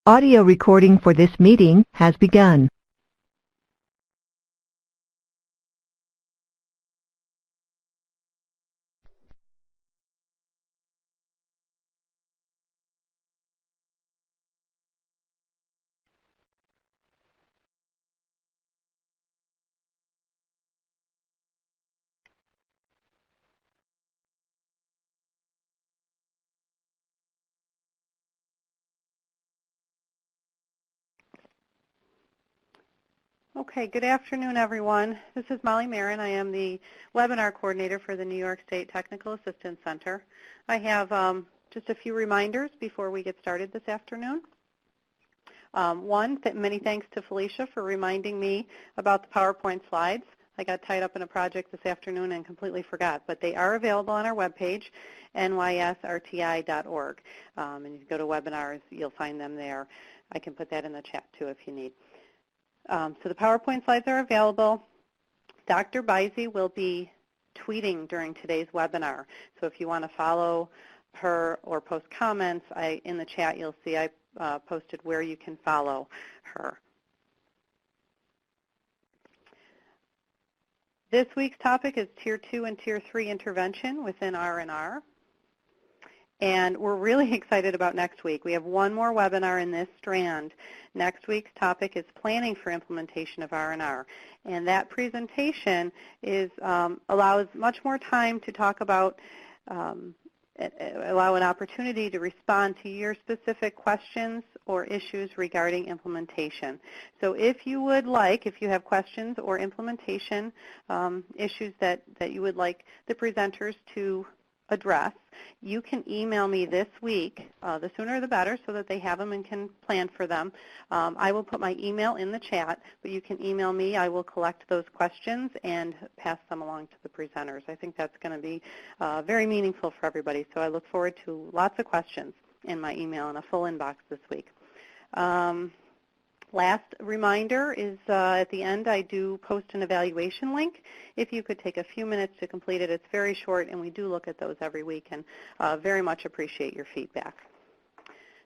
Audio recording for this meeting has begun. Okay, good afternoon, everyone. This is Molly Marin. I am the webinar coordinator for the New York State Technical Assistance Center. I have just a few reminders before we get started this afternoon. One, many thanks to Felicia for reminding me about the PowerPoint slides. I got tied up in a project this afternoon and completely forgot, but they are available on our webpage, nysrti.org. And you can go to webinars, you'll find them there. I can put that in the chat too if you need. So the PowerPoint slides are available. Dr. Beisey will be tweeting during today's webinar. So if you want to follow her or post comments, in the chat you'll see I posted where you can follow her. This week's topic is Tier 2 and Tier 3 intervention within R&R. And we're really excited about next week. We have one more webinar in this strand. Next week's topic is planning for implementation of R&R. And that presentation allows much more time to talk about, allow an opportunity to respond to your specific questions or issues regarding implementation. So if you have questions or implementation issues that you would like the presenters to address, you can email me this week, the sooner the better, so that they have them and can plan for them. I will put my email in the chat, but you can email me. I will collect those questions and pass them along to the presenters. I think that's going to be very meaningful for everybody, so I look forward to lots of questions in my email and a full inbox this week. Last reminder is at the end I do post an evaluation link. If you could take a few minutes to complete it, it's very short and we do look at those every week and very much appreciate your feedback.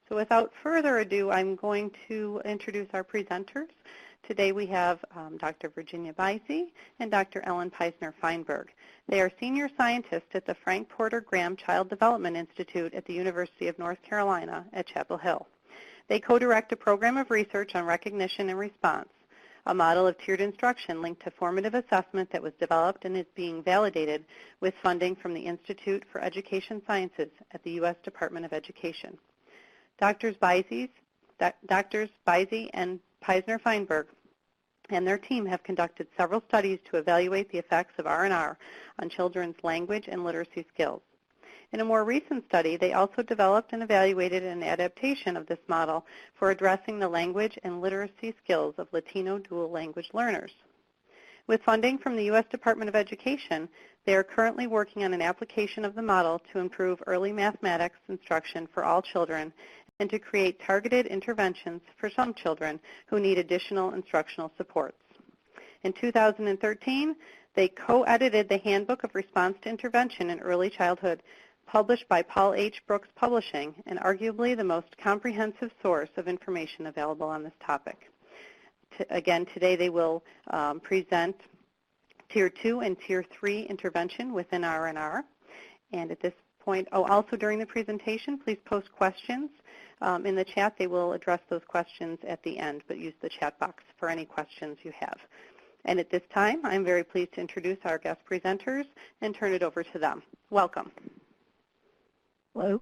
So without further ado, I'm going to introduce our presenters. Today we have Dr. Virginia Beisey and Dr. Ellen Peisner-Feinberg. They are senior scientists at the Frank Porter Graham Child Development Institute at the University of North Carolina at Chapel Hill. They co-direct a program of research on recognition and response, a model of tiered instruction linked to formative assessment that was developed and is being validated with funding from the Institute for Education Sciences at the U.S. Department of Education. Drs. Beisey and Peisner-Feinberg and their team have conducted several studies to evaluate the effects of R&R on children's language and literacy skills. In a more recent study, they also developed and evaluated an adaptation of this model for addressing the language and literacy skills of Latino dual language learners. With funding from the U.S. Department of Education, they are currently working on an application of the model to improve early mathematics instruction for all children and to create targeted interventions for some children who need additional instructional supports. In 2013, they co-edited the Handbook of Response to Intervention in Early Childhood, published by Paul H. Brooks Publishing, and arguably the most comprehensive source of information available on this topic. Again, today they will present Tier 2 and Tier 3 intervention within R&R. And at this point, also during the presentation, please post questions in the chat. They will address those questions at the end, but use the chat box for any questions you have. And at this time, I'm very pleased to introduce our guest presenters and turn it over to them. Welcome. Hello.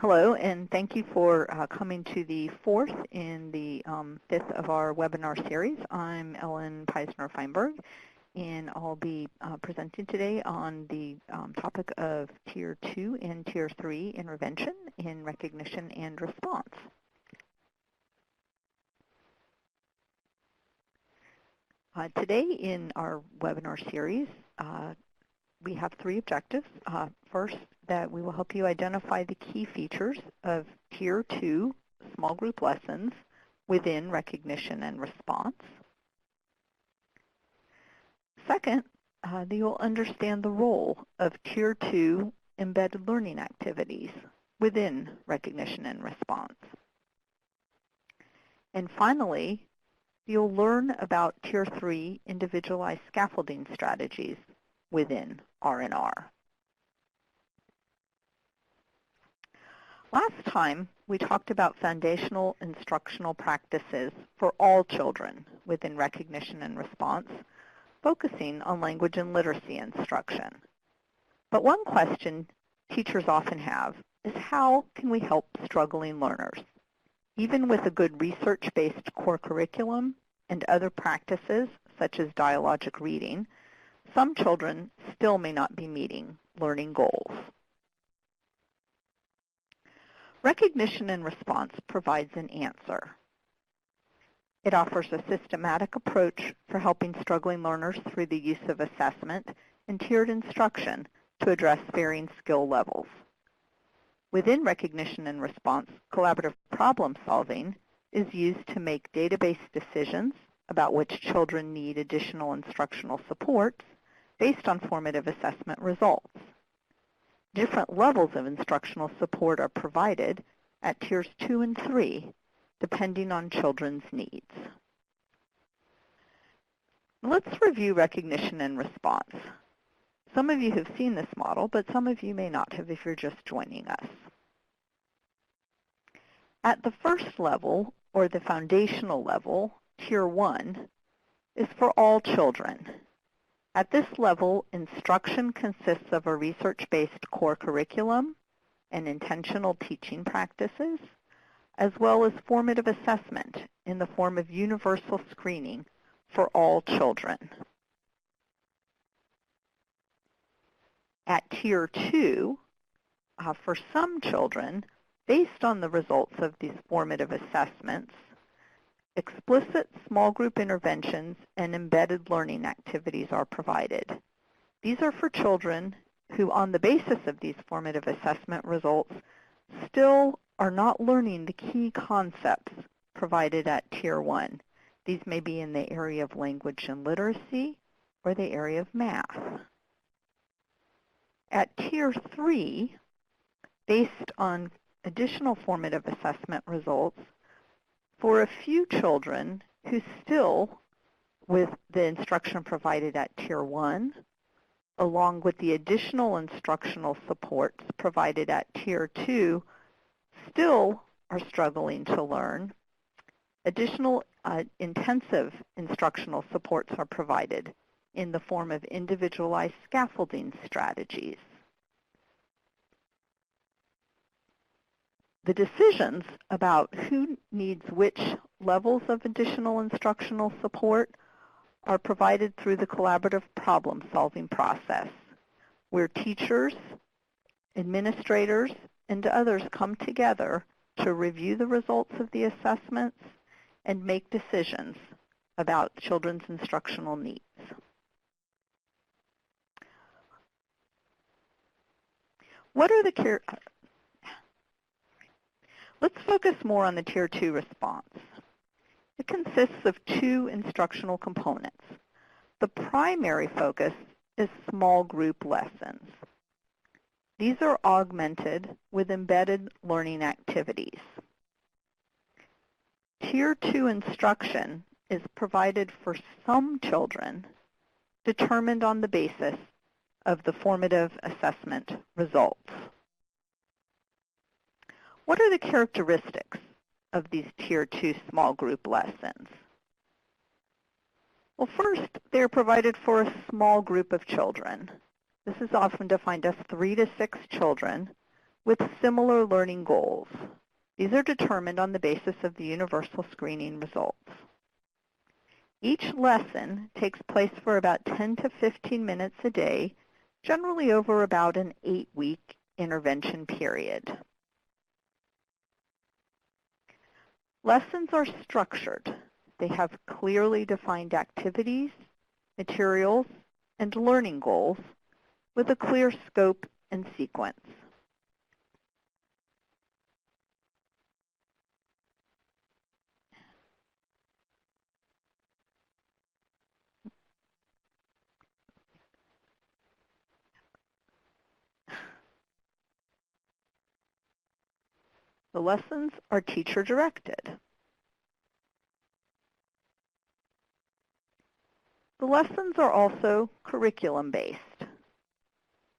Hello, and thank you for coming to the fourth in the fifth of our webinar series. I'm Ellen Peisner-Feinberg, and I'll be presenting today on the topic of Tier 2 and Tier 3 intervention in recognition and response. Today in our webinar series, we have three objectives. First, that we will help you identify the key features of Tier 2 small group lessons within recognition and response. Second, that you'll understand the role of Tier 2 embedded learning activities within recognition and response. And finally, you'll learn about Tier 3 individualized scaffolding strategies within R&R. Last time, we talked about foundational instructional practices for all children within recognition and response, focusing on language and literacy instruction. But one question teachers often have is, how can we help struggling learners? Even with a good research-based core curriculum and other practices, such as dialogic reading, some children still may not be meeting learning goals. Recognition and response provides an answer. It offers a systematic approach for helping struggling learners through the use of assessment and tiered instruction to address varying skill levels. Within recognition and response, collaborative problem solving is used to make database decisions about which children need additional instructional supports based on formative assessment results. Different levels of instructional support are provided at Tiers 2 and 3, depending on children's needs. Let's review recognition and response. Some of you have seen this model, but some of you may not have if you're just joining us. At the first level, or the foundational level, Tier 1, is for all children. At this level, instruction consists of a research-based core curriculum and intentional teaching practices, as well as formative assessment in the form of universal screening for all children. At Tier 2, for some children, based on the results of these formative assessments, explicit small group interventions and embedded learning activities are provided. These are for children who, on the basis of these formative assessment results, still are not learning the key concepts provided at Tier 1. These may be in the area of language and literacy or the area of math. At Tier 3, based on additional formative assessment results, for a few children who still, with the instruction provided at Tier 1, along with the additional instructional supports provided at Tier 2, still are struggling to learn, additional intensive instructional supports are provided in the form of individualized scaffolding strategies. The decisions about who needs which levels of additional instructional support are provided through the collaborative problem-solving process, where teachers, administrators, and others come together to review the results of the assessments and make decisions about children's instructional needs. Let's focus more on the Tier 2 response. It consists of two instructional components. The primary focus is small group lessons. These are augmented with embedded learning activities. Tier 2 instruction is provided for some children determined on the basis of the formative assessment results. What are the characteristics of these Tier 2 small group lessons? Well, first, they're provided for a small group of children. This is often defined as 3 to 6 children with similar learning goals. These are determined on the basis of the universal screening results. Each lesson takes place for about 10 to 15 minutes a day, generally over about an 8-week intervention period. Lessons are structured. They have clearly defined activities, materials, and learning goals with a clear scope and sequence. The lessons are teacher-directed. The lessons are also curriculum-based.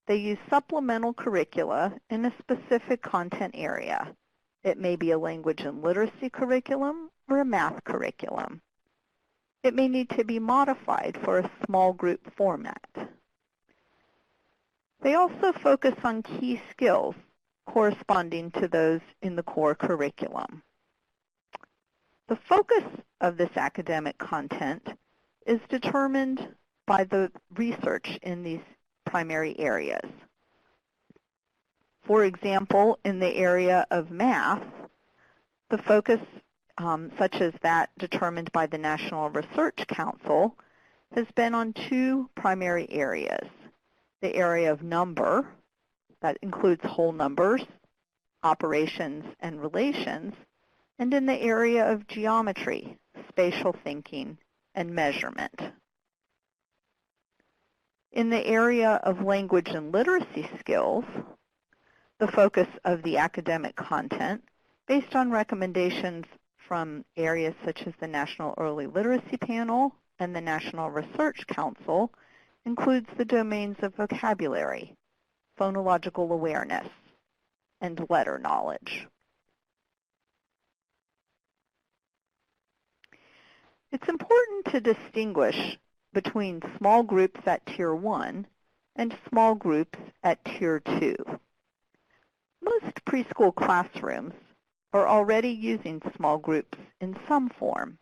They use supplemental curricula in a specific content area. It may be a language and literacy curriculum or a math curriculum. It may need to be modified for a small group format. They also focus on key skills corresponding to those in the core curriculum. The focus of this academic content is determined by the research in these primary areas. For example, in the area of math, the focus, such as that determined by the National Research Council, has been on two primary areas. The area of number, that includes whole numbers, operations, and relations, and in the area of geometry, spatial thinking, and measurement. In the area of language and literacy skills, the focus of the academic content, based on recommendations from areas such as the National Early Literacy Panel and the National Research Council, includes the domains of vocabulary, phonological awareness, and letter knowledge. It's important to distinguish between small groups at Tier 1 and small groups at Tier 2. Most preschool classrooms are already using small groups in some form,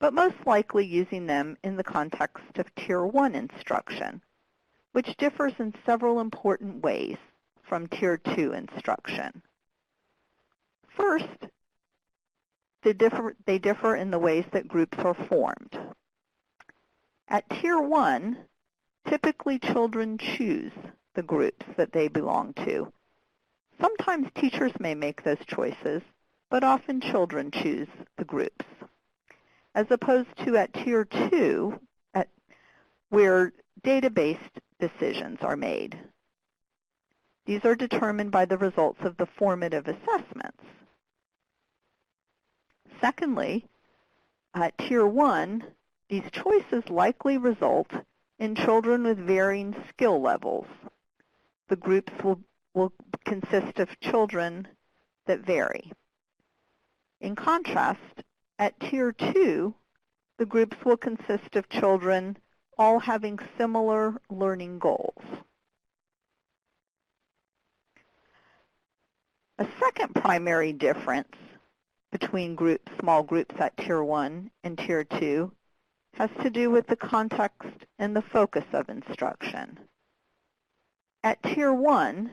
but most likely using them in the context of Tier 1 instruction, which differs in several important ways from Tier 2 instruction. First, they differ in the ways that groups are formed. At Tier 1, typically children choose the groups that they belong to. Sometimes teachers may make those choices, but often children choose the groups, as opposed to at Tier 2, where data-based decisions are made. These are determined by the results of the formative assessments. Secondly, at Tier 1, these choices likely result in children with varying skill levels. The groups will consist of children that vary. In contrast, at Tier 2, the groups will consist of children all having similar learning goals. A second primary difference between small groups at Tier 1 and Tier 2 has to do with the context and the focus of instruction. At Tier 1,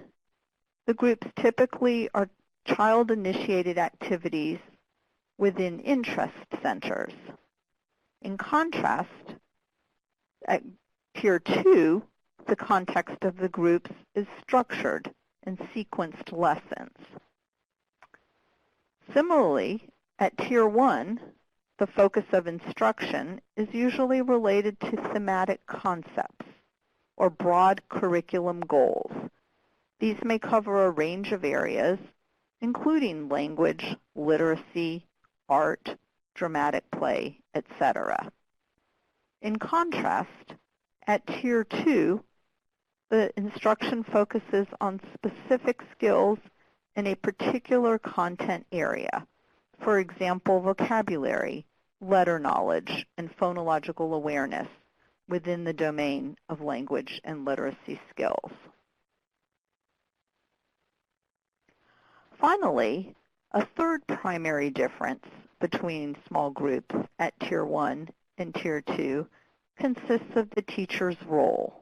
the groups typically are child-initiated activities within interest centers. In contrast, at Tier 2, the context of the groups is structured and sequenced lessons. Similarly, at Tier 1, the focus of instruction is usually related to thematic concepts or broad curriculum goals. These may cover a range of areas, including language, literacy, art, dramatic play, etc. In contrast, at Tier 2, the instruction focuses on specific skills in a particular content area. For example, vocabulary, letter knowledge, and phonological awareness within the domain of language and literacy skills. Finally, a third primary difference between small groups at Tier 1 and Tier 2 consists of the teacher's role.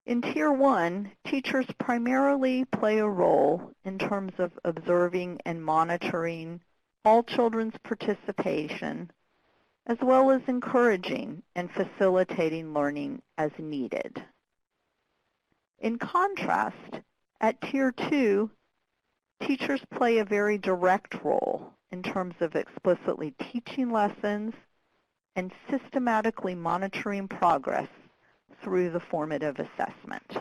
In Tier 1, teachers primarily play a role in terms of observing and monitoring all children's participation, as well as encouraging and facilitating learning as needed. In contrast, at Tier 2, teachers play a very direct role in terms of explicitly teaching lessons and systematically monitoring progress through the formative assessment.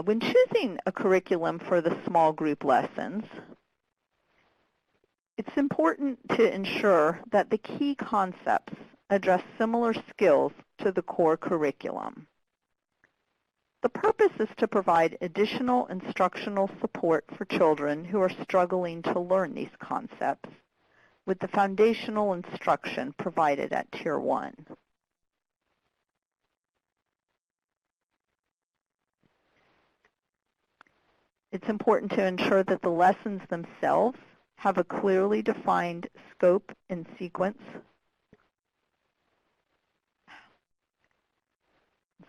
When choosing a curriculum for the small group lessons, It's important to ensure that the key concepts address similar skills to the core curriculum. The purpose is to provide additional instructional support for children who are struggling to learn these concepts with the foundational instruction provided at Tier 1. It's important to ensure that the lessons themselves have a clearly defined scope and sequence.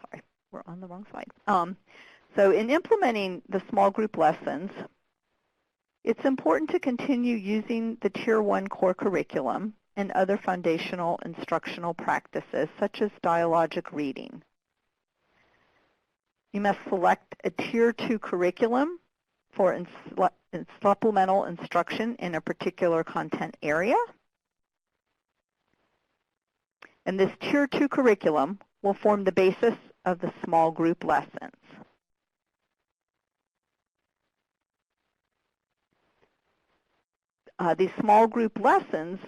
Sorry, we're on the wrong slide. So in implementing the small group lessons, it's important to continue using the Tier 1 core curriculum and other foundational instructional practices, such as dialogic reading. You must select a Tier 2 curriculum for supplemental instruction in a particular content area. And this Tier 2 curriculum will form the basis of the small group lessons. These small group lessons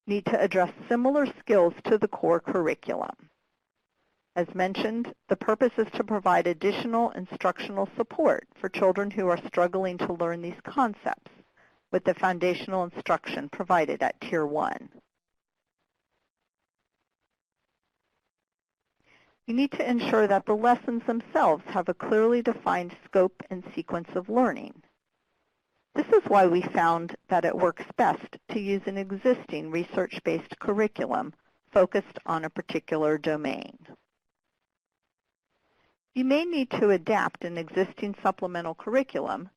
need to address similar skills to the core curriculum. As mentioned, the purpose is to provide additional instructional support for children who are struggling to learn these concepts with the foundational instruction provided at Tier 1. You need to ensure that the lessons themselves have a clearly defined scope and sequence of learning. This is why we found that it works best to use an existing research-based curriculum focused on a particular domain. You may need to adapt an existing supplemental curriculum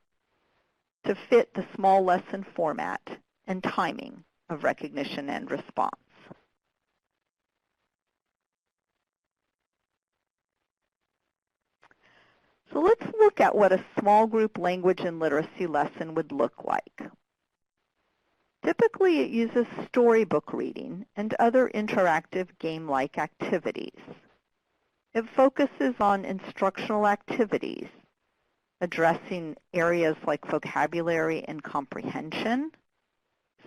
to fit the small lesson format and timing of recognition and response. So let's look at what a small group language and literacy lesson would look like. Typically, it uses storybook reading and other interactive game-like activities. It focuses on instructional activities, addressing areas like vocabulary and comprehension,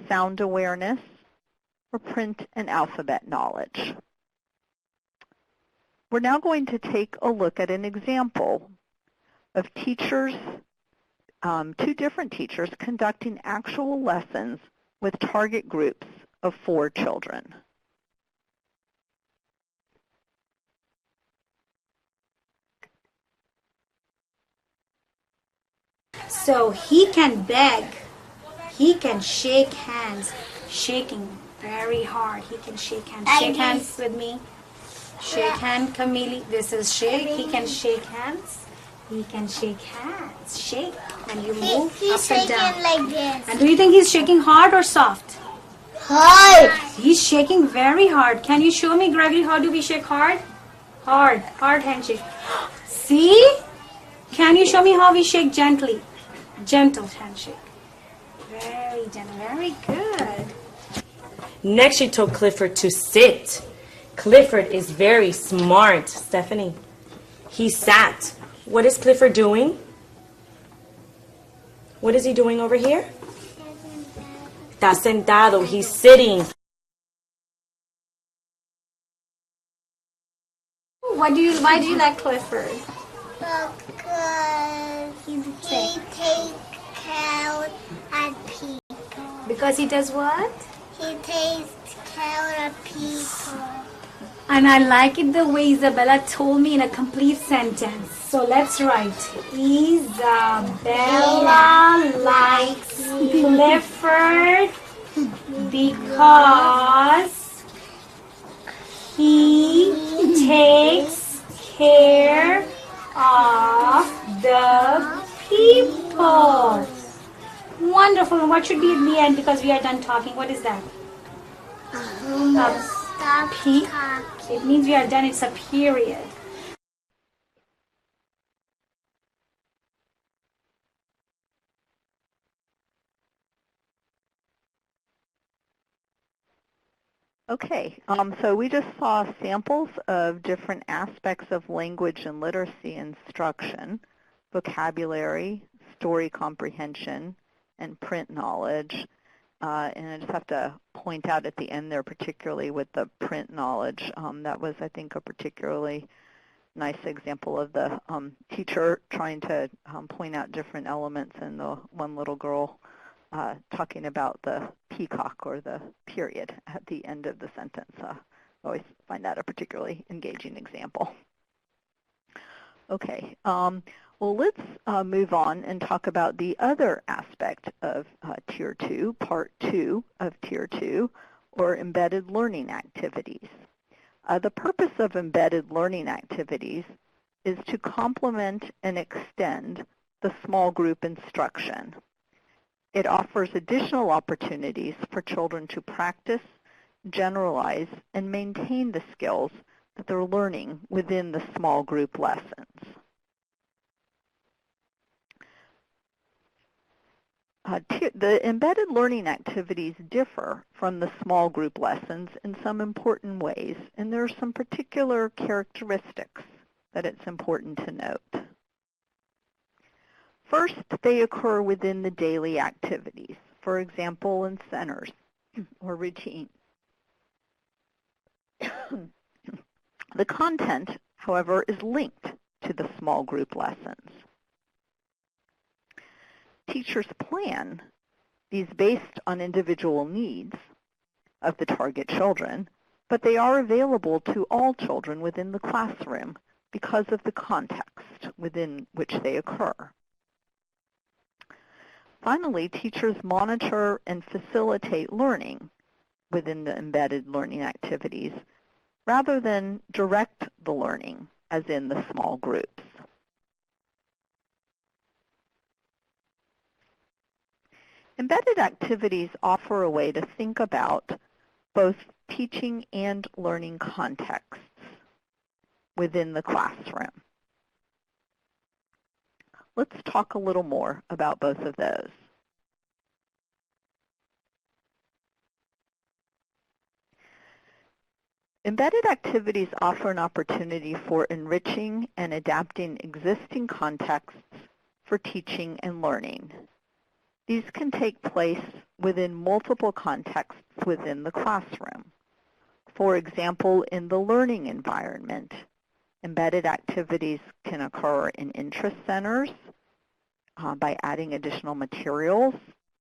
sound awareness, or print and alphabet knowledge. We're now going to take a look at an example of teachers, two different teachers conducting actual lessons with target groups of 4 children. So he can beg, he can shake hands, shaking very hard. He can shake hands. Shake hands with me. Shake hand, Camille. This is shake. He can shake hands. He can shake hands. Shake. And you move He's up and shaking down. like this. And do you think he's shaking hard or soft? Hard. He's shaking very hard. Can you show me, Gregory, how do we shake hard? Hard. Hard handshake. See? Can you show me how we shake gently? Gentle handshake. Very gentle. Very good. Next, she told Clifford to sit. Clifford is very smart, Stephanie. He sat. What is Clifford doing? What is he doing over here? Está sentado. He's sitting. Why do you like Clifford? Because he takes care of people. Because he does what? He takes care of people. And I like it the way Isabella told me in a complete sentence. So let's write. Isabella likes Clifford because he takes care of the people. Wonderful. And what should be at the end because we are done talking? What is that? Stop talking. It means we are done. It's a period. Okay, so we just saw samples of different aspects of language and literacy instruction, vocabulary, story comprehension, and print knowledge. and I just have to point out at the end there, particularly with the print knowledge, that was, I think, a particularly nice example of the teacher trying to point out different elements, and the one little girl talking about the peacock or the period at the end of the sentence. I always find that a particularly engaging example. Okay, well, let's move on and talk about the other aspect of Tier 2, Part 2 of Tier 2, or embedded learning activities. The purpose of embedded learning activities is to complement and extend the small group instruction. It offers additional opportunities for children to practice, generalize, and maintain the skills that they're learning within the small group lessons. The embedded learning activities differ from the small group lessons in some important ways, and there are some particular characteristics that it's important to note. First, they occur within the daily activities, for example, in centers or routine. The content, however, is linked to the small group lessons. Teachers plan these based on individual needs of the target children, but they are available to all children within the classroom because of the context within which they occur. Finally, teachers monitor and facilitate learning within the embedded learning activities rather than direct the learning, as in the small groups. Embedded activities offer a way to think about both teaching and learning contexts within the classroom. Let's talk a little more about both of those. Embedded activities offer an opportunity for enriching and adapting existing contexts for teaching and learning. These can take place within multiple contexts within the classroom. For example, in the learning environment, embedded activities can occur in interest centers by adding additional materials,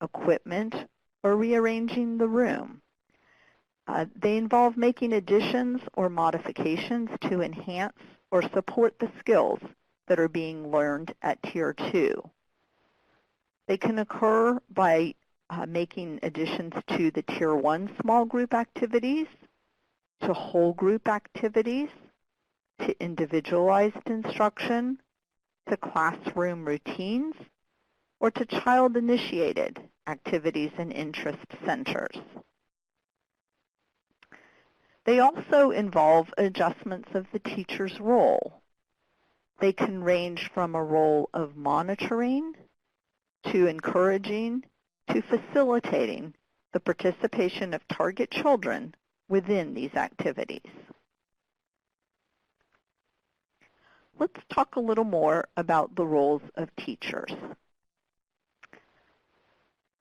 equipment, or rearranging the room. They involve making additions or modifications to enhance or support the skills that are being learned at Tier 2. They can occur by making additions to the Tier 1 small group activities, to whole group activities, to individualized instruction, to classroom routines, or to child-initiated activities and interest centers. They also involve adjustments of the teacher's role. They can range from a role of monitoring, to encouraging, to facilitating the participation of target children within these activities. Let's talk a little more about the roles of teachers.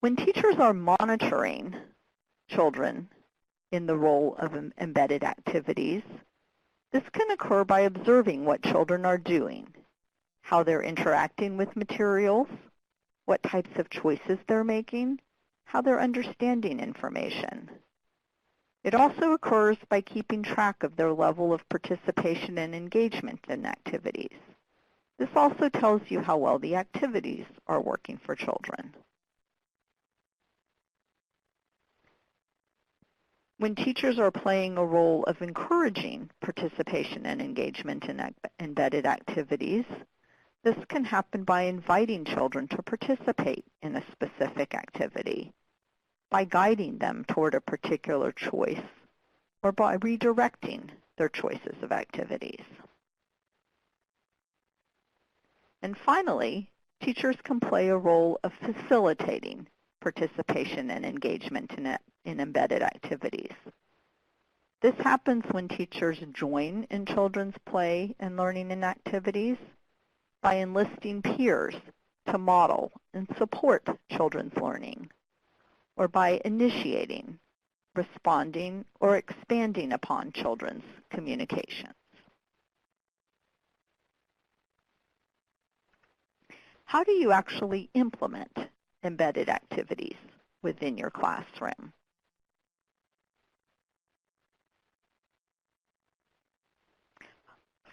When teachers are monitoring children in the role of embedded activities, this can occur by observing what children are doing, how they're interacting with materials, what types of choices they're making, how they're understanding information. It also occurs by keeping track of their level of participation and engagement in activities. This also tells you how well the activities are working for children. When teachers are playing a role of encouraging participation and engagement in embedded activities, this can happen by inviting children to participate in a specific activity, by guiding them toward a particular choice, or by redirecting their choices of activities. And finally, teachers can play a role of facilitating participation and engagement in embedded activities. This happens when teachers join in children's play and learning and activities by enlisting peers to model and support children's learning, or by initiating, responding, or expanding upon children's communications. How do you actually implement embedded activities within your classroom?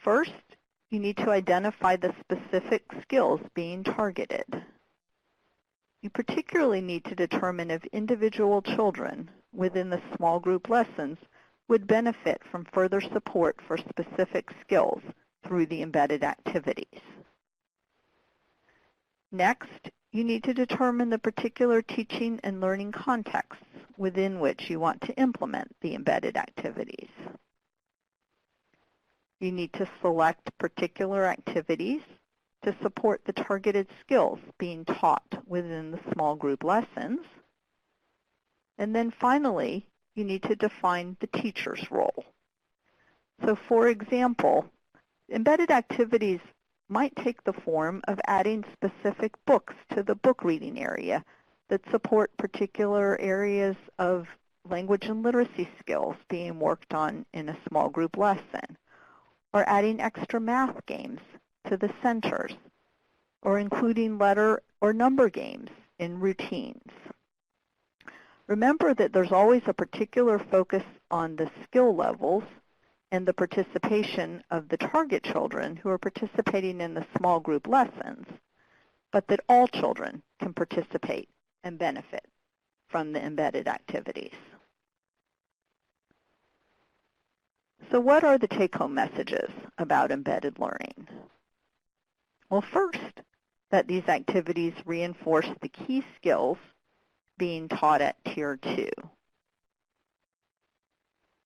First, you need to identify the specific skills being targeted. You particularly need to determine if individual children within the small group lessons would benefit from further support for specific skills through the embedded activities. Next, you need to determine the particular teaching and learning contexts within which you want to implement the embedded activities. You need to select particular activities to support the targeted skills being taught within the small group lessons. And then finally, you need to define the teacher's role. So for example, embedded activities might take the form of adding specific books to the book reading area that support particular areas of language and literacy skills being worked on in a small group lesson, or adding extra math games to the centers, or including letter or number games in routines. Remember that there's always a particular focus on the skill levels and the participation of the target children who are participating in the small group lessons, but that all children can participate and benefit from the embedded activities. So what are the take-home messages about embedded learning? Well, first, that these activities reinforce the key skills being taught at Tier 2.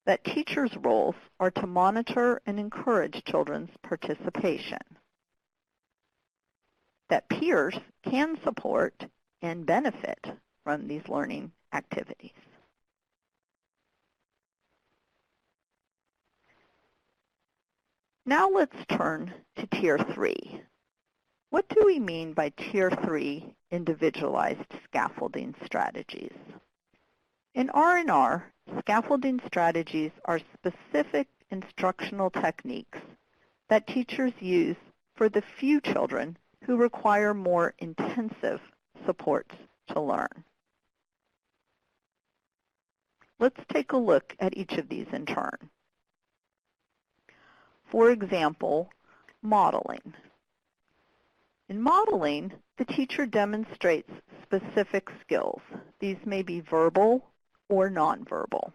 That teachers' roles are to monitor and encourage children's participation. That peers can support and benefit from these learning activities. Now let's turn to Tier 3. What do we mean by Tier 3 individualized scaffolding strategies? In R&R, scaffolding strategies are specific instructional techniques that teachers use for the few children who require more intensive supports to learn. Let's take a look at each of these in turn. For example, modeling. In modeling, the teacher demonstrates specific skills. These may be verbal or nonverbal.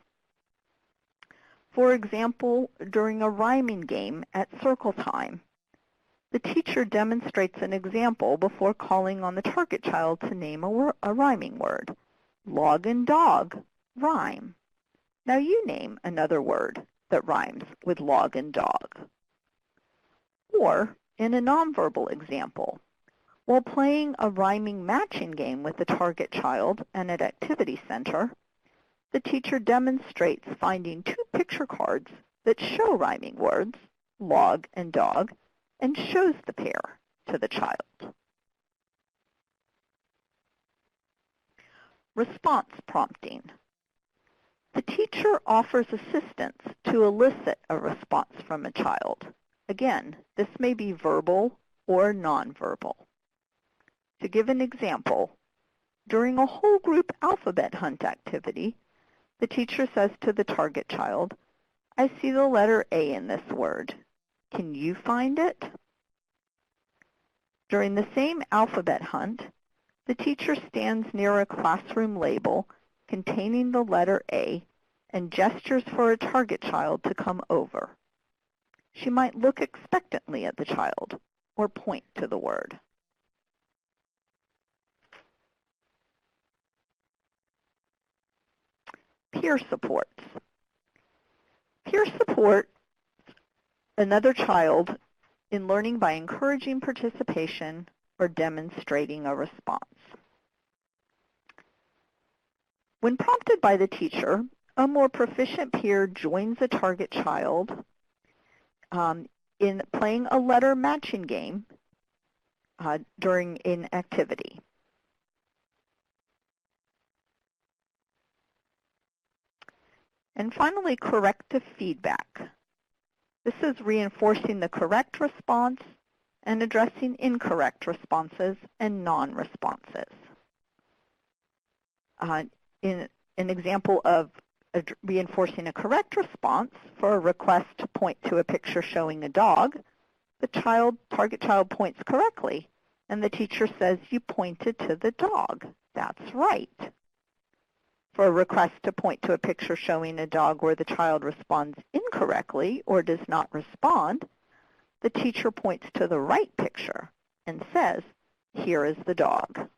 For example, during a rhyming game at circle time, the teacher demonstrates an example before calling on the target child to name a rhyming word. Log and dog rhyme. Now you name another word that rhymes with log and dog. Or, in a nonverbal example, while playing a rhyming matching game with the target child and at Activity Center, the teacher demonstrates finding two picture cards that show rhyming words, log and dog, and shows the pair to the child. Response prompting. The teacher offers assistance to elicit a response from a child. Again, this may be verbal or nonverbal. To give an example, during a whole group alphabet hunt activity, the teacher says to the target child, "I see the letter A in this word. Can you find it?" During the same alphabet hunt, the teacher stands near a classroom label containing the letter A and gestures for a target child to come over. She might look expectantly at the child or point to the word. Peer supports. Peer support another child in learning by encouraging participation or demonstrating a response. When prompted by the teacher, a more proficient peer joins a target child in playing a letter matching game during an activity. And finally, corrective feedback. This is reinforcing the correct response and addressing incorrect responses and non-responses. In an example of reinforcing a correct response for a request to point to a picture showing a dog, the target child points correctly, and the teacher says, "You pointed to the dog. That's right." For a request to point to a picture showing a dog where the child responds incorrectly or does not respond, the teacher points to the right picture and says, "Here is the dog."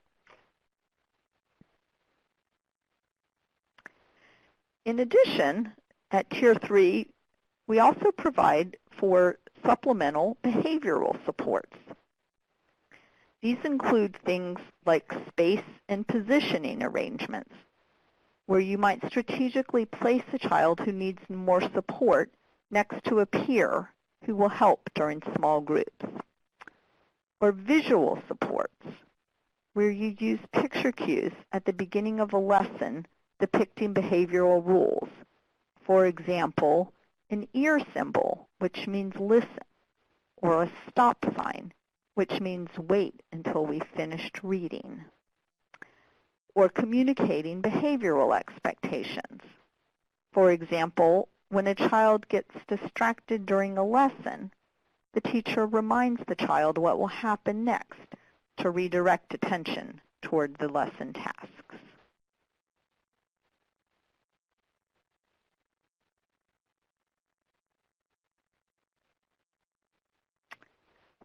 In addition, at Tier 3, we also provide for supplemental behavioral supports. These include things like space and positioning arrangements, where you might strategically place a child who needs more support next to a peer who will help during small groups. Or visual supports, where you use picture cues at the beginning of a lesson depicting behavioral rules. For example, an ear symbol, which means listen, or a stop sign, which means wait until we've finished reading. Or communicating behavioral expectations. For example, when a child gets distracted during a lesson, the teacher reminds the child what will happen next to redirect attention toward the lesson tasks.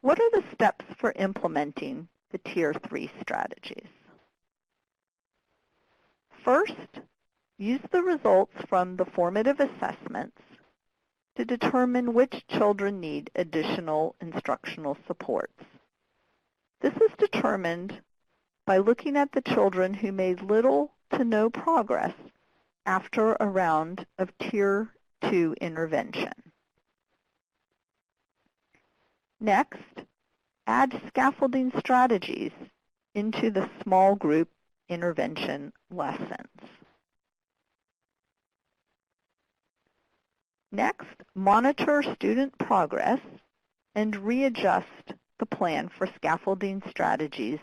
What are the steps for implementing the Tier 3 strategies? First, use the results from the formative assessments to determine which children need additional instructional supports. This is determined by looking at the children who made little to no progress after a round of Tier 2 intervention. Next, add scaffolding strategies into the small group intervention lessons. Next, monitor student progress and readjust the plan for scaffolding strategies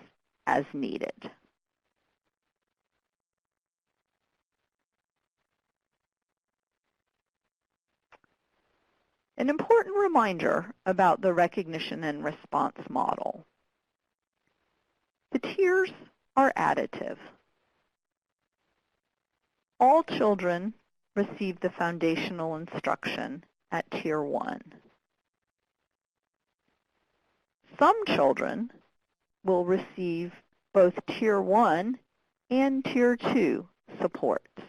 as needed. An important reminder about the recognition and response model. The tiers are additive. All children receive the foundational instruction at Tier 1. Some children will receive both Tier 1 and Tier 2 supports.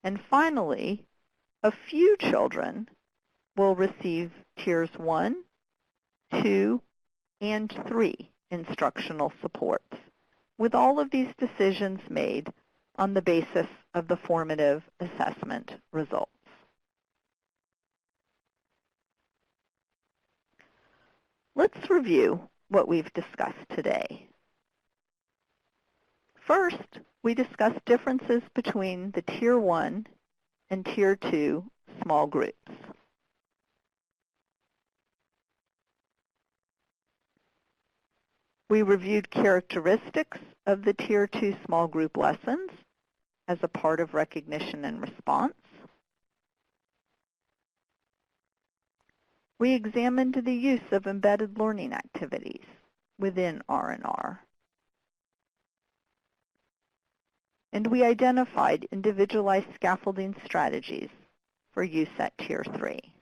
And finally, a few children will receive Tiers 1, 2, and 3 instructional supports, with all of these decisions made on the basis of the formative assessment results. Let's review what we've discussed today. First, we discussed differences between the Tier 1 and Tier 2 small groups. We reviewed characteristics of the Tier 2 small group lessons as a part of recognition and response. We examined the use of embedded learning activities within R&R. And we identified individualized scaffolding strategies for use at Tier 3.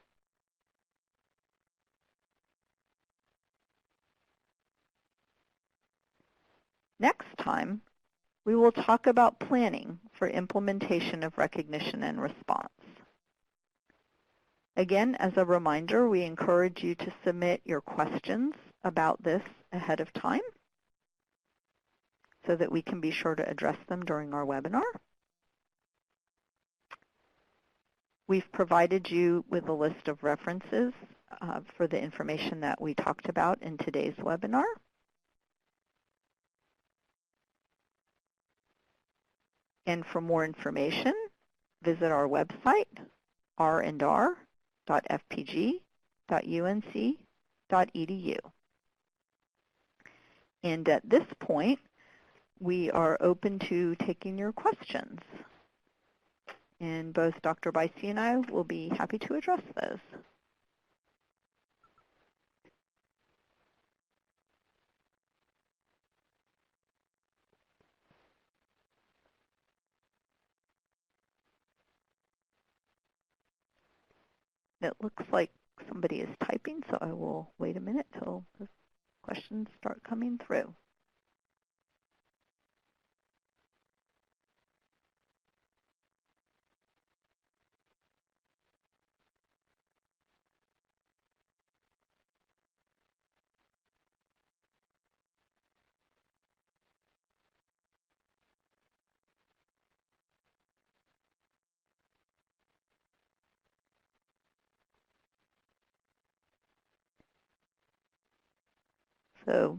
Next time, we will talk about planning for implementation of recognition and response. Again, as a reminder, we encourage you to submit your questions about this ahead of time so that we can be sure to address them during our webinar. We've provided you with a list of references for the information that we talked about in today's webinar. And for more information, visit our website, randr.fpg.unc.edu. And at this point, we are open to taking your questions. And both Dr. Bicey and I will be happy to address those. It looks like somebody is typing, so I will wait a minute till the questions start coming through. So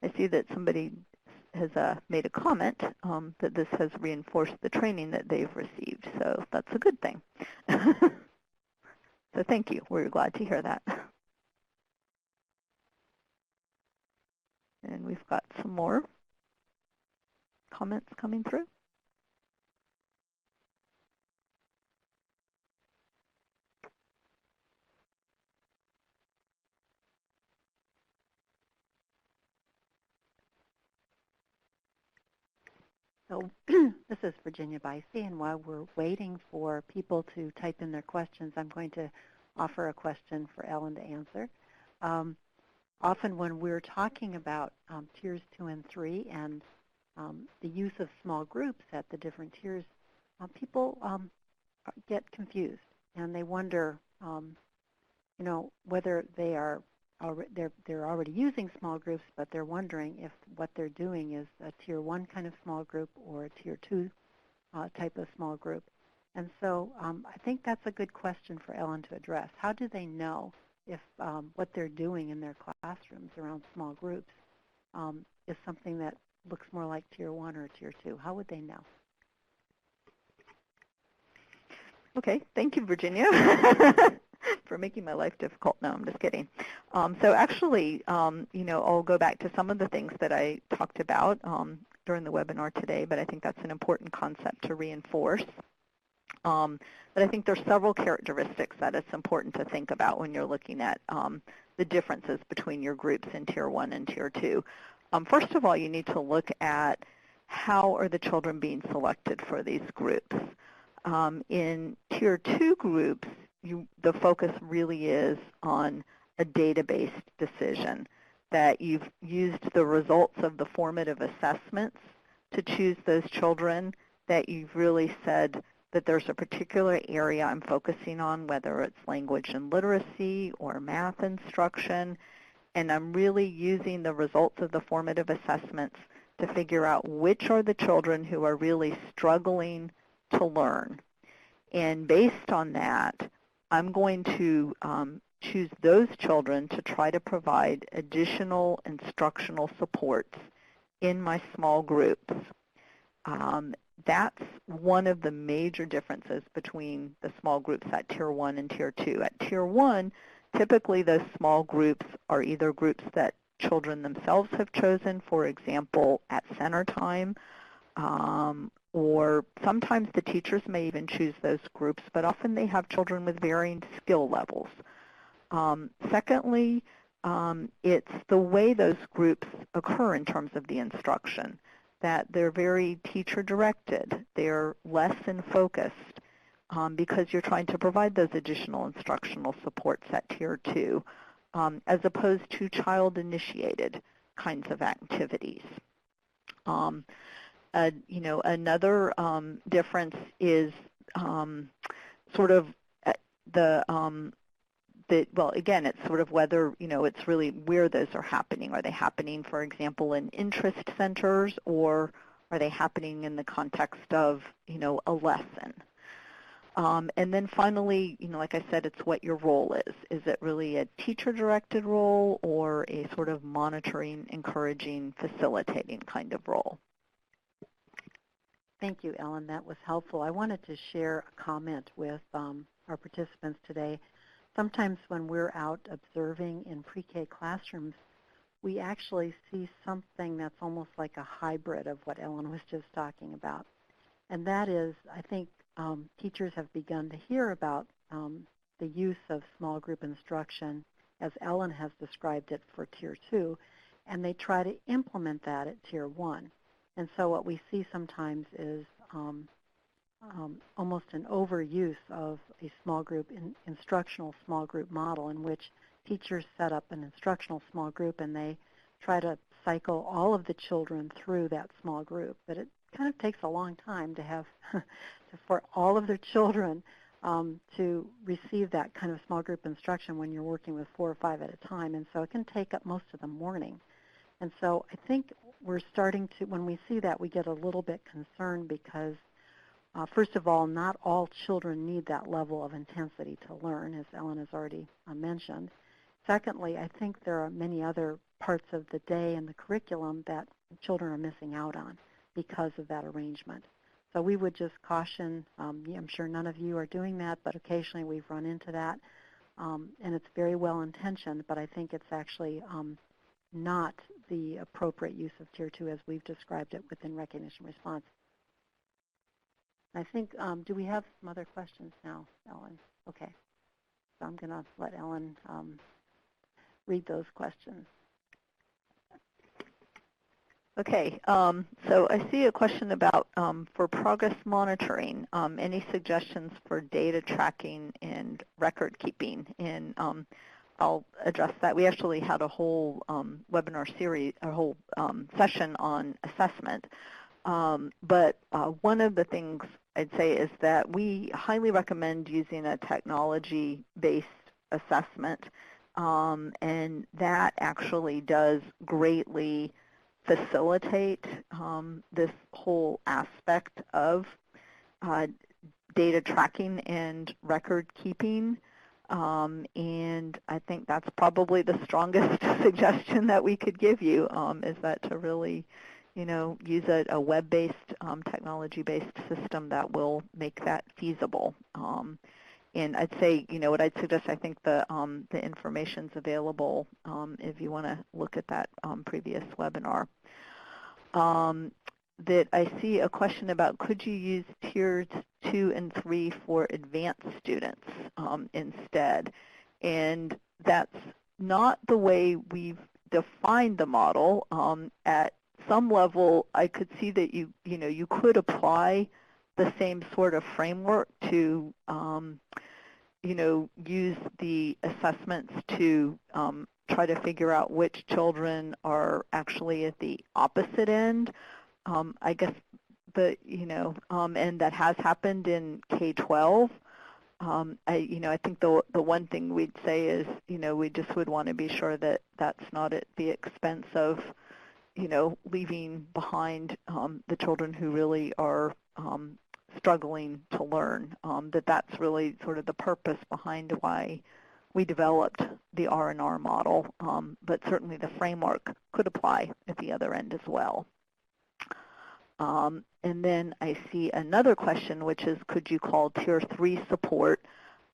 I see that somebody has made a comment that this has reinforced the training that they've received. So that's a good thing. So thank you. We're glad to hear that. And we've got some more comments coming through. So this is Virginia Bicey, and while we're waiting for people to type in their questions, I'm going to offer a question for Ellen to answer. Often when we're talking about tiers 2 and 3 and the use of small groups at the different tiers, people get confused, and they wonder, whether they are they're already using small groups, but they're wondering if what they're doing is a tier 1 kind of small group or a tier 2 type of small group. And so I think that's a good question for Ellen to address. How do they know if what they're doing in their classrooms around small groups is something that looks more like tier 1 or tier 2? How would they know? Okay, thank you, Virginia, for making my life difficult. No, I'm just kidding. So actually, I'll go back to some of the things that I talked about during the webinar today, but I think that's an important concept to reinforce. But I think there's several characteristics that it's important to think about when you're looking at the differences between your groups in Tier 1 and Tier 2. First of all, you need to look at how are the children being selected for these groups. In Tier 2 groups, the focus really is on a data-based decision, that you've used the results of the formative assessments to choose those children, that you've really said that there's a particular area I'm focusing on, whether it's language and literacy or math instruction, and I'm really using the results of the formative assessments to figure out which are the children who are really struggling to learn. And based on that, I'm going to choose those children to try to provide additional instructional supports in my small groups. That's one of the major differences between the small groups at Tier 1 and Tier 2. At Tier 1, typically those small groups are either groups that children themselves have chosen, for example, at center time, or sometimes the teachers may even choose those groups, but often they have children with varying skill levels. Secondly, it's the way those groups occur in terms of the instruction, that they're very teacher-directed. They're lesson-focused because you're trying to provide those additional instructional supports at Tier 2, as opposed to child-initiated kinds of activities. Another difference is sort of well, again, it's sort of whether, it's really where those are happening. Are they happening, for example, in interest centers, or are they happening in the context of, a lesson? And then finally, like I said, it's what your role is. Is it really a teacher-directed role or a sort of monitoring, encouraging, facilitating kind of role? Thank you, Ellen. That was helpful. I wanted to share a comment with our participants today. Sometimes when we're out observing in pre-K classrooms, we actually see something that's almost like a hybrid of what Ellen was just talking about. And that is, I think teachers have begun to hear about the use of small group instruction as Ellen has described it for Tier 2, and they try to implement that at Tier 1. And so what we see sometimes is almost an overuse of a small group, instructional small group model in which teachers set up an instructional small group and they try to cycle all of the children through that small group. But it kind of takes a long time to have, for all of their children to receive that kind of small group instruction when you're working with 4 or 5 at a time. And so it can take up most of the morning. And so I think we're starting to, when we see that, we get a little bit concerned because, first of all, not all children need that level of intensity to learn, as Ellen has already mentioned. Secondly, I think there are many other parts of the day and the curriculum that children are missing out on because of that arrangement. So we would just caution, I'm sure none of you are doing that, but occasionally we've run into that. And it's very well intentioned, but I think it's actually not the appropriate use of Tier 2 as we've described it within recognition response. I think, do we have some other questions now, Ellen? Okay. So I'm going to let Ellen read those questions. Okay, so I see a question about for progress monitoring, any suggestions for data tracking and record keeping? And I'll address that. We actually had a whole webinar series, a whole session on assessment. But one of the things I'd say is that we highly recommend using a technology-based assessment, and that actually does greatly facilitate this whole aspect of data tracking and record keeping. And I think that's probably the strongest suggestion that we could give you, is that to really, use a web-based, technology-based system that will make that feasible. And I'd say, what I'd suggest, I think the information's available if you want to look at that previous webinar. That I see a question about, could you use Tiers 2 and 3 for advanced students instead? And that's not the way we've defined the model. At some level, I could see that you could apply the same sort of framework to use the assessments to try to figure out which children are actually at the opposite end. I guess, but and that has happened in K-12. I think the one thing we'd say is, we just would want to be sure that that's not at the expense of, leaving behind the children who really are struggling to learn, that's really sort of the purpose behind why we developed the R&R model, but certainly the framework could apply at the other end as well. And then I see another question, which is, could you call Tier 3 support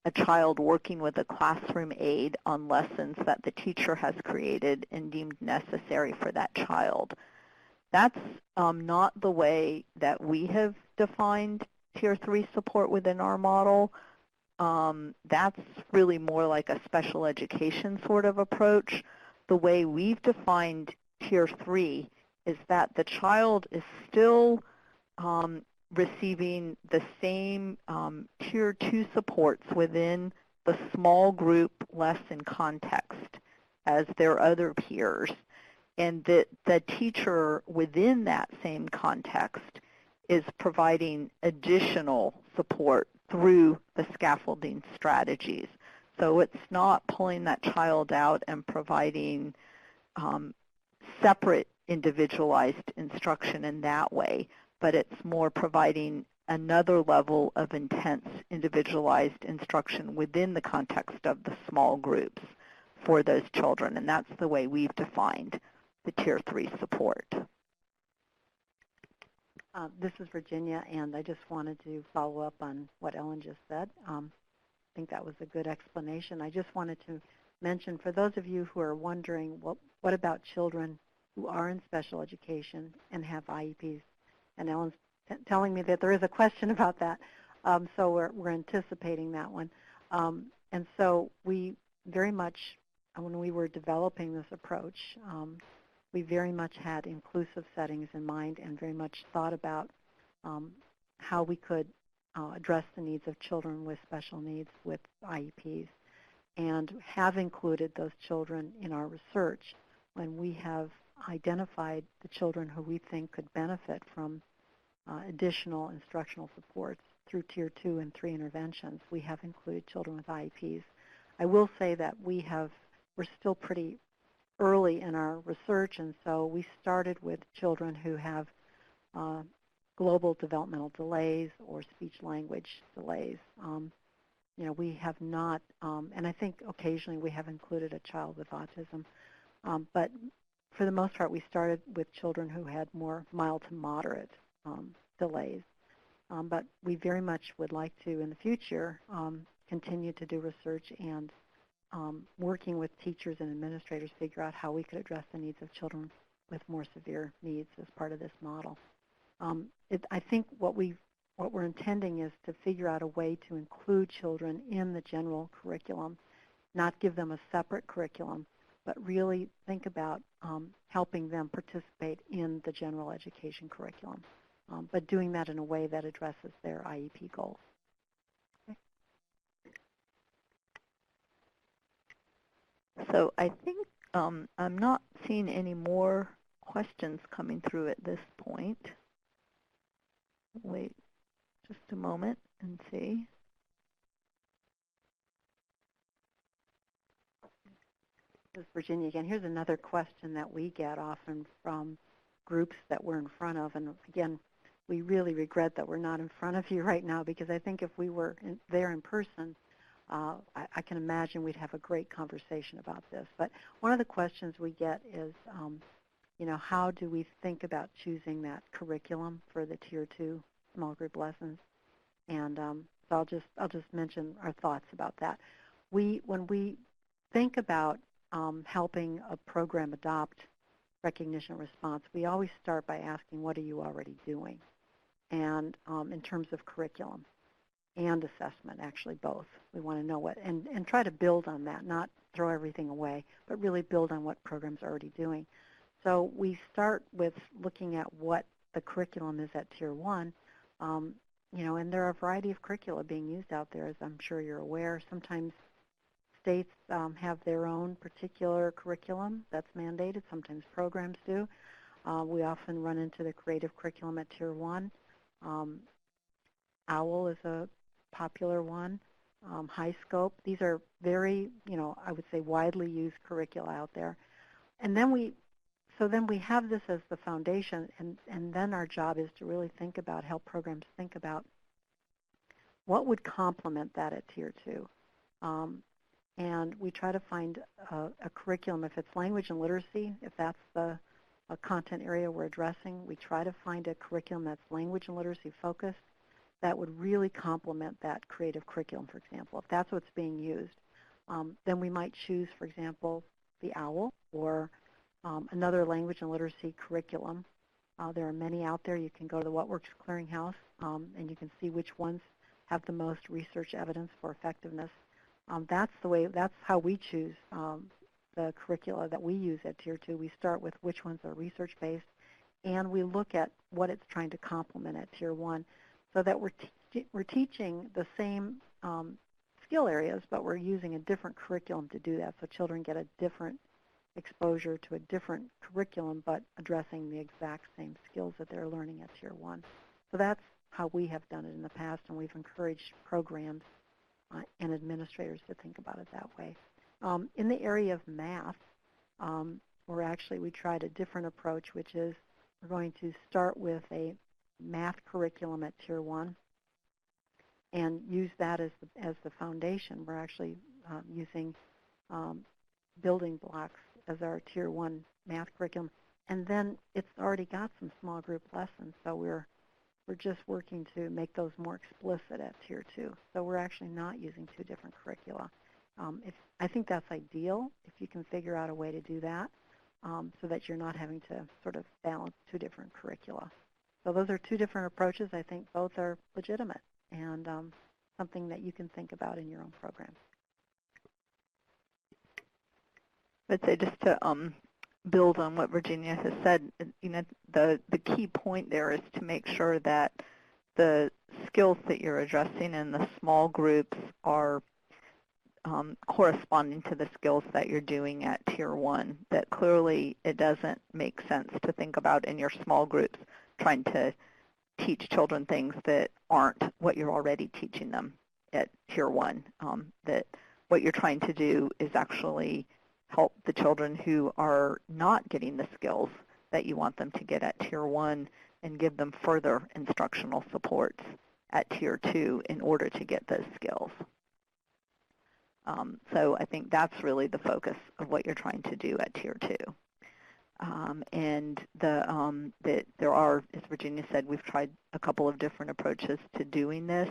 a child working with a classroom aide on lessons that the teacher has created and deemed necessary for that child? That's not the way that we have defined Tier 3 support within our model. That's really more like a special education sort of approach. The way we've defined Tier 3 is that the child is still receiving the same Tier 2 supports within the small group lesson context as their other peers, and that the teacher within that same context is providing additional support through the scaffolding strategies. So it's not pulling that child out and providing separate individualized instruction in that way, but it's more providing another level of intense individualized instruction within the context of the small groups for those children, and that's the way we've defined the Tier 3 support. This is Virginia, and I just wanted to follow up on what Ellen just said. I think that was a good explanation. I just wanted to mention, for those of you who are wondering, what about children who are in special education and have IEPs? And Ellen's telling me that there is a question about that, so we're anticipating that one. And so we very much, when we were developing this approach, we very much had inclusive settings in mind and very much thought about how we could address the needs of children with special needs with IEPs, and have included those children in our research when we have identified the children who we think could benefit from additional instructional supports through Tier 2 and 3 interventions. We have included children with IEPs. I will say that we're still pretty early in our research, and so we started with children who have global developmental delays or speech-language delays. We have not, and I think occasionally we have included a child with autism, but for the most part we started with children who had more mild to moderate delays. But we very much would like to, in the future, continue to do research and working with teachers and administrators, figure out how we could address the needs of children with more severe needs as part of this model. I think what we're intending is to figure out a way to include children in the general curriculum, not give them a separate curriculum, but really think about helping them participate in the general education curriculum, but doing that in a way that addresses their IEP goals. So I think I'm not seeing any more questions coming through at this point. Wait just a moment and see. This is Virginia again. Here's another question that we get often from groups that we're in front of. And again, we really regret that we're not in front of you right now, because I think if we were there in person, I can imagine we'd have a great conversation about this. But one of the questions we get is, how do we think about choosing that curriculum for the Tier 2 small group lessons? And so I'll just mention our thoughts about that. When we think about helping a program adopt recognition response, we always start by asking, what are you already doing? And in terms of curriculum and assessment, actually both. We want to know what, and try to build on that, not throw everything away, but really build on what programs are already doing. So we start with looking at what the curriculum is at Tier 1, and there are a variety of curricula being used out there, as I'm sure you're aware. Sometimes states have their own particular curriculum that's mandated. Sometimes programs do. We often run into the creative curriculum at Tier 1. OWL is a popular one. High Scope. These are very, I would say widely used curricula out there. And then we have this as the foundation, and then our job is to really help programs think about what would complement that at Tier 2. And we try to find a curriculum. If it's language and literacy, if that's a content area we're addressing, we try to find a curriculum that's language and literacy focused that would really complement that creative curriculum, for example. If that's what's being used, then we might choose, for example, the OWL or another language and literacy curriculum. There are many out there. You can go to the What Works Clearinghouse, and you can see which ones have the most research evidence for effectiveness. That's how we choose the curricula that we use at Tier 2. We start with which ones are research-based, and we look at what it's trying to complement at Tier 1, so that we're teaching the same skill areas, but we're using a different curriculum to do that, so children get a different exposure to a different curriculum, but addressing the exact same skills that they're learning at Tier 1. So that's how we have done it in the past, and we've encouraged programs and administrators to think about it that way. In the area of math, we tried a different approach, which is we're going to start with a math curriculum at Tier 1 and use that as the foundation. We're actually using building blocks as our Tier 1 math curriculum, and then it's already got some small group lessons, so we're We're just working to make those more explicit at Tier 2. So we're actually not using two different curricula. I think that's ideal if you can figure out a way to do that so that you're not having to sort of balance two different curricula. So those are two different approaches. I think both are legitimate and something that you can think about in your own program. I'd say just to build on what Virginia has said, the key point there is to make sure that the skills that you're addressing in the small groups are corresponding to the skills that you're doing at Tier 1, that clearly it doesn't make sense to think about in your small groups trying to teach children things that aren't what you're already teaching them at Tier 1, that what you're trying to do is actually help the children who are not getting the skills that you want them to get at Tier 1 and give them further instructional supports at Tier 2 in order to get those skills. So I think that's really the focus of what you're trying to do at Tier 2. And that there are, as Virginia said, we've tried a couple of different approaches to doing this.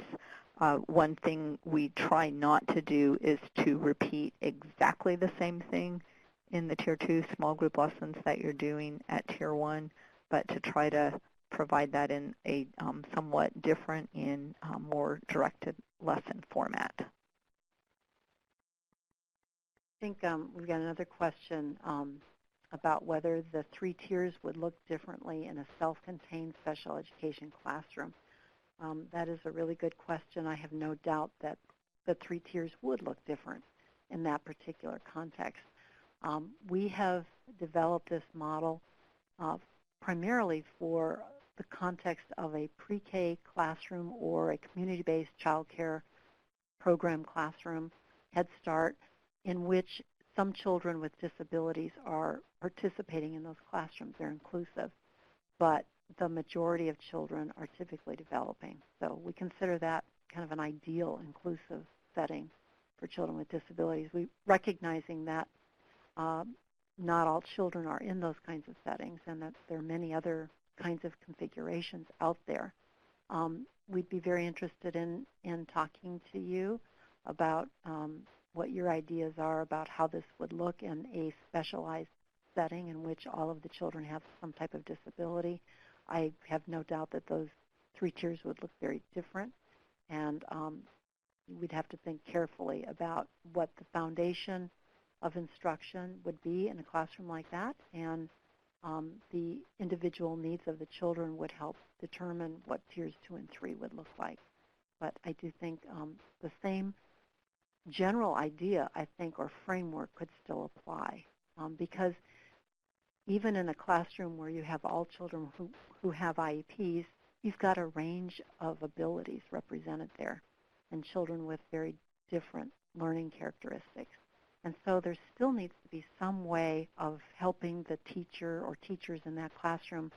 One thing we try not to do is to repeat exactly the same thing in the Tier 2 small group lessons that you're doing at Tier 1, but to try to provide that in a somewhat different and more directed lesson format. I think we've got another question about whether the 3 tiers would look differently in a self-contained special education classroom. That is a really good question. I have no doubt that the 3 tiers would look different in that particular context. We have developed this model primarily for the context of a pre-K classroom or a community-based child care program classroom, Head Start, in which some children with disabilities are participating in those classrooms. They're inclusive, but the majority of children are typically developing. So we consider that kind of an ideal inclusive setting for children with disabilities. We recognizing that not all children are in those kinds of settings and that there are many other kinds of configurations out there. We'd be very interested in talking to you about what your ideas are about how this would look in a specialized setting in which all of the children have some type of disability. I have no doubt that those 3 tiers would look very different, and we'd have to think carefully about what the foundation of instruction would be in a classroom like that, and the individual needs of the children would help determine what tiers 2 and 3 would look like. But I do think the same general idea, I think, or framework could still apply because even in a classroom where you have all children who have IEPs, you've got a range of abilities represented there and children with very different learning characteristics. And so there still needs to be some way of helping the teacher or teachers in that classroom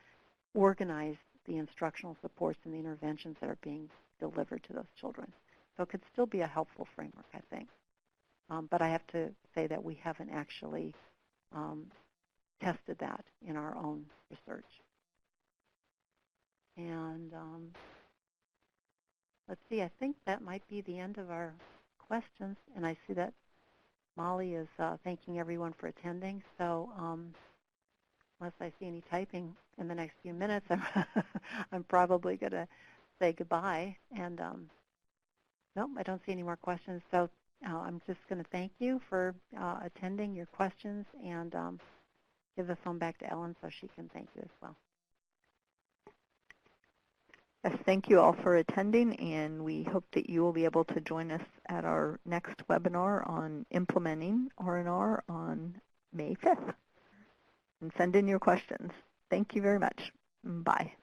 organize the instructional supports and the interventions that are being delivered to those children. So it could still be a helpful framework, I think. But I have to say that we haven't actually tested that in our own research. And let's see, I think that might be the end of our questions. And I see that Molly is thanking everyone for attending. So unless I see any typing in the next few minutes, I'm probably going to say goodbye. And nope, I don't see any more questions. So I'm just going to thank you for attending, your questions, and give the phone back to Ellen so she can thank you as well. Yes, thank you all for attending, and we hope that you will be able to join us at our next webinar on implementing R&R on May 5th. And send in your questions. Thank you very much. Bye.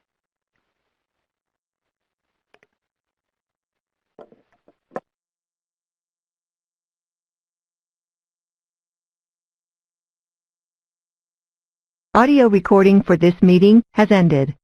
Audio recording for this meeting has ended.